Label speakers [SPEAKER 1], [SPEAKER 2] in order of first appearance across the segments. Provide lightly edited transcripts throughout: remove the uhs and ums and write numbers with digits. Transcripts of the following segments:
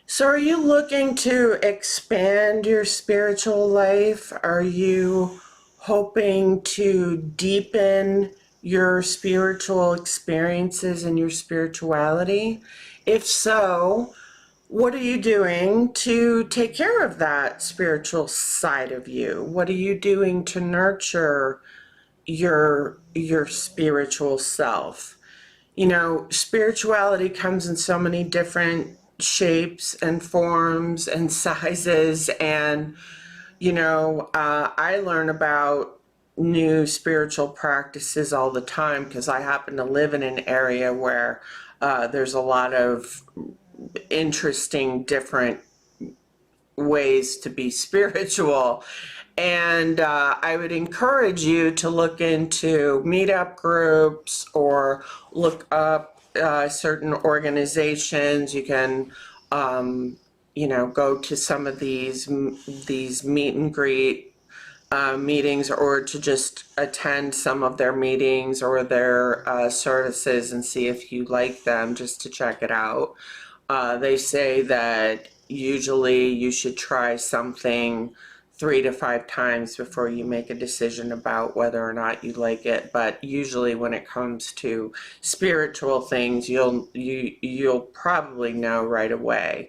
[SPEAKER 1] So, are you looking to expand your spiritual life? Are you hoping to deepen your spiritual experiences and your spirituality? If so, what are you doing to take care of that spiritual side of you? What are you doing to nurture your spiritual self? You know, spirituality comes in so many different shapes and forms and sizes. And, I learn about new spiritual practices all the time because I happen to live in an area where there's a lot of interesting, different ways to be spiritual. And I would encourage you to look into meetup groups or look up certain organizations. You can, go to some of these meet and greet meetings, or to just attend some of their meetings or their services and see if you like them, just to check it out. They say that usually you should try something 3 to 5 times before you make a decision about whether or not you like it. But usually when it comes to spiritual things, you'll probably know right away.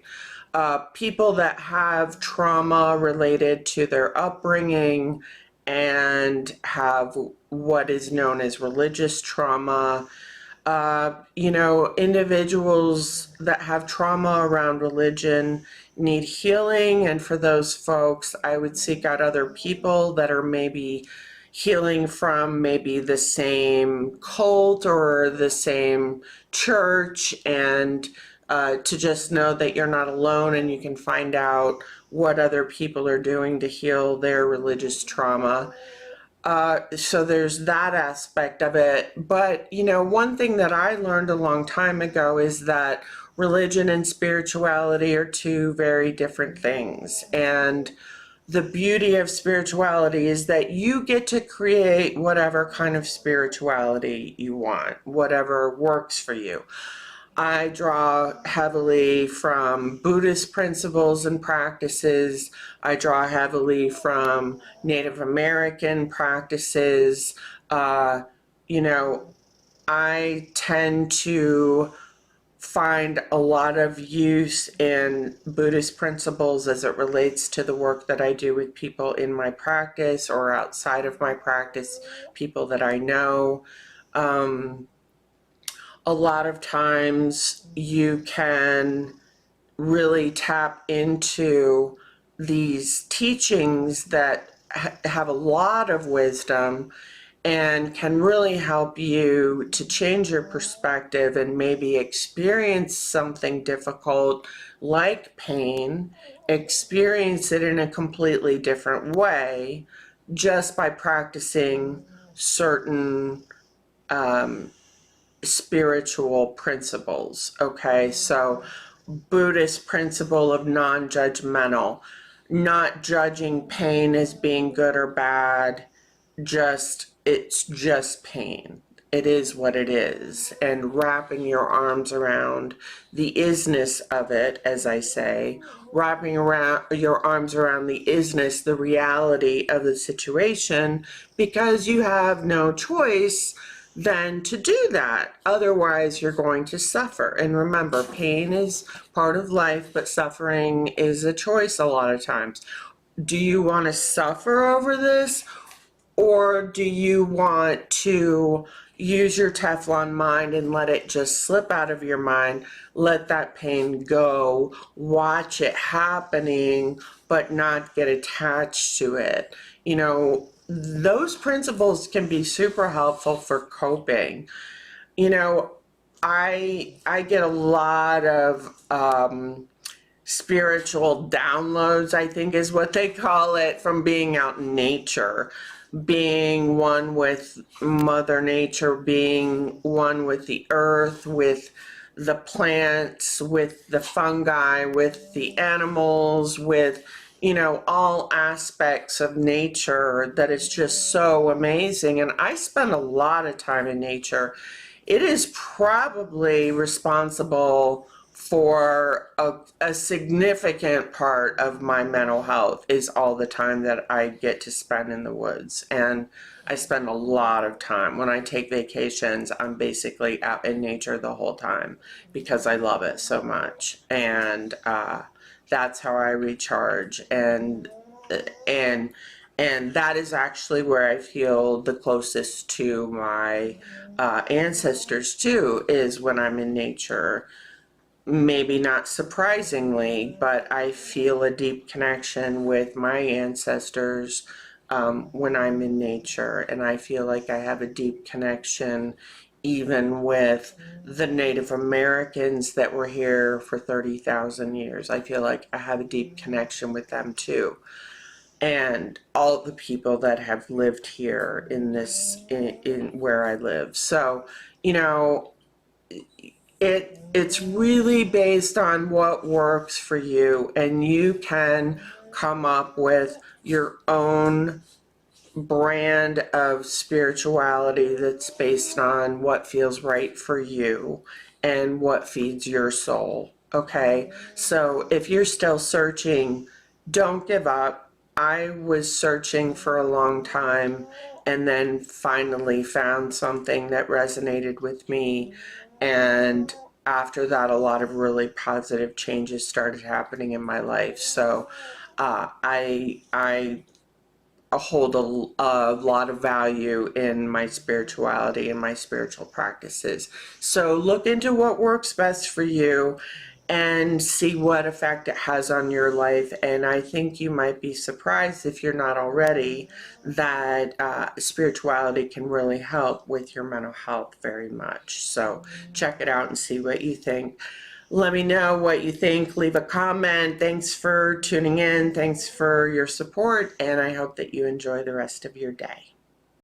[SPEAKER 1] People that have trauma related to their upbringing and have what is known as religious trauma, individuals that have trauma around religion need healing. And for those folks, I would seek out other people that are maybe healing from maybe the same cult or the same church, and to just know that you're not alone, and you can find out what other people are doing to heal their religious trauma. So there's that aspect of it. But, one thing that I learned a long time ago is that religion and spirituality are two very different things. And the beauty of spirituality is that you get to create whatever kind of spirituality you want, whatever works for you. I draw heavily from Buddhist principles and practices. I draw heavily from Native American practices. Uh, you know, I tend to find a lot of use in Buddhist principles as it relates to the work that I do with people in my practice or outside of my practice, people that I know. Um, a lot of times you can really tap into these teachings that have a lot of wisdom and can really help you to change your perspective and maybe experience something difficult like pain, experience it in a completely different way just by practicing certain um, spiritual principles. Okay, so Buddhist principle of non-judgmental, not judging pain as being good or bad, just it's just pain. It is what it is, and wrapping your arms around the isness of it, as I say, wrapping around your arms around the isness, the reality of the situation, because you have no choice than to do that. Otherwise, you're going to suffer. And remember, pain is part of life, but suffering is a choice a lot of times. Do you want to suffer over this? Or do you want to use your Teflon mind and let it just slip out of your mind, let that pain go, watch it happening, but not get attached to it? Those principles can be super helpful for coping. You know, I get a lot of spiritual downloads, I think is what they call it, from being out in nature, being one with Mother Nature, being one with the earth, with the plants, with the fungi, with the animals, with, all aspects of nature, that is just so amazing. And I spend a lot of time in nature. It is probably responsible for a significant part of my mental health is all the time that I get to spend in the woods. And I spend a lot of time. When I take vacations, I'm basically out in nature the whole time because I love it so much. And that's how I recharge. And and that is actually where I feel the closest to my ancestors too, is when I'm in nature. Maybe not surprisingly, but I feel a deep connection with my ancestors when I'm in nature. And I feel like I have a deep connection even with the Native Americans that were here for 30,000 years. I feel like I have a deep connection with them too. And all the people that have lived here in in where I live. So, you know, it's really based on what works for you, and you can come up with your own brand of spirituality that's based on what feels right for you and what feeds your soul. Okay, so if you're still searching, don't give up. I was searching for a long time and then finally found something that resonated with me. And after that, a lot of really positive changes started happening in my life. So I hold a lot of value in my spirituality and my spiritual practices. So look into what works best for you and see what effect it has on your life. And I think you might be surprised, if you're not already, that spirituality can really help with your mental health very much. So check it out and see what you think. Let me know what you think. Leave a comment. Thanks for tuning in. Thanks for your support. And I hope that you enjoy the rest of your day.